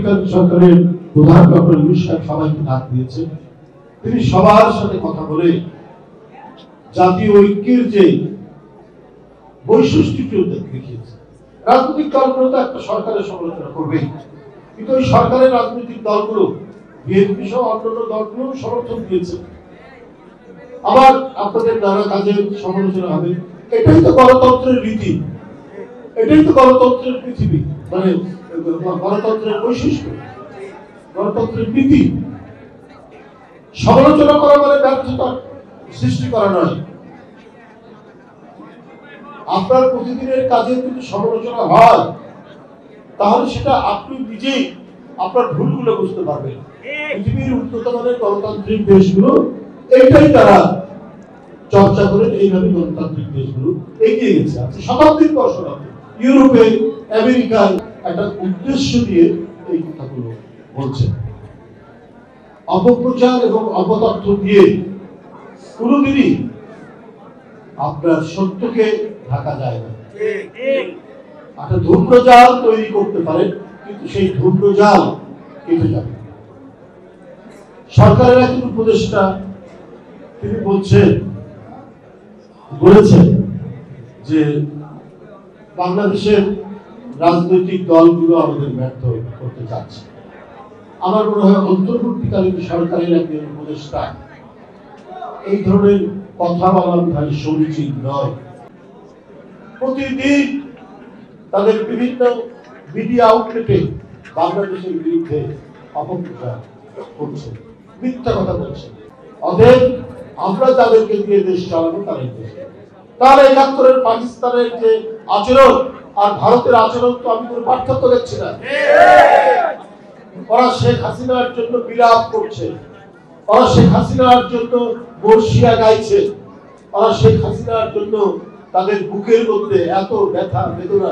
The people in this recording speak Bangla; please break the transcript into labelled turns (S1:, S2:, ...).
S1: অন্তর্বর্তীকালীন সরকারের প্রধান ডক্টর ইউনূস সাহেব সবাইকে ডাক দিয়েছেন। তিনি সবার সাথে কথা বলে জাতীয় ঐক্যের যে বৈশিষ্ট্যটিও দেখিয়েছে। রাজনৈতিক দলগুলো তো একটা সরকারের সমালোচনা করবেই, কিন্তু ওই সরকারের রাজনৈতিক দলগুলো বিএনপি সহ অন্যান্য দলগুলো সমর্থন দিয়েছে। আবার আপনাদের নানা কাজের সমালোচনা হবে। এটাই তো গণতন্ত্রের রীতি, এটাই তো গণতন্ত্রের পৃথিবী, মানে গণতন্ত্রের বৈশিষ্ট্য, গণতন্ত্রের নীতি। সমালোচনা করা মানে ব্যর্থতা সৃষ্টি করা নয়। আপনার প্রতিদিনের কাজে যদি সমালোচনা হয়, তাহলে সেটা আপনি নিজেই আপনার ভুলগুলো বুঝতে পারবেন। পৃথিবীর উন্নত মানের গণতান্ত্রিক দেশগুলো এইটাই তারা চর্চা করেন, এইভাবে গণতান্ত্রিক দেশগুলো এগিয়ে গেছে। আছে শতাব্দীর পর শতাব্দী। ইউরোপে, আমেরিকায় একটা উদ্দেশ্য দিয়ে এই কথাগুলো বলছে। অপপ্রচার এবং অপতথ্য দিয়ে কোনোদিনই আপনার সত্যকে ঢাকা যায় না। একটা ধূম্রজাল তৈরি করতে পারেন, কিন্তু সেই ধূম্রজাল কেটে যাবে। সরকারের একজন উপদেষ্টা তিনি বলেছেন যে বাংলাদেশের রাজনৈতিক দলগুলো আমাদের ব্যর্থ করতে যাচ্ছে। আমার মনে হয় অন্তর্বর্তীকালীন সরকারের একজন উপদেষ্টা এই ধরনের কথা বলা ভাই সমীচীন নয়। প্রতিদিন তাদের বিভিন্ন মিডিয়া আউটলেটে বাংলাদেশের বিরুদ্ধে অপপ্রচার করছে, মিথ্যা কথা বলছে। অতএব আমরা তাদেরকে দিয়ে দেশ চালাবো, তাদের দেশ। তাহলে ৭১-এর পাকিস্তানের যে আচরণ আর ভারতের আচরণ তো আমি কোনো পার্থক্য দেখছি না। ওরা শেখ হাসিনার জন্য বিলাপ করছে, ওরা শেখ হাসিনার জন্য বর্ষিয়া গাইছে, ওরা শেখ হাসিনার জন্য তাদের বুকের মধ্যে এত ব্যথা বেদনা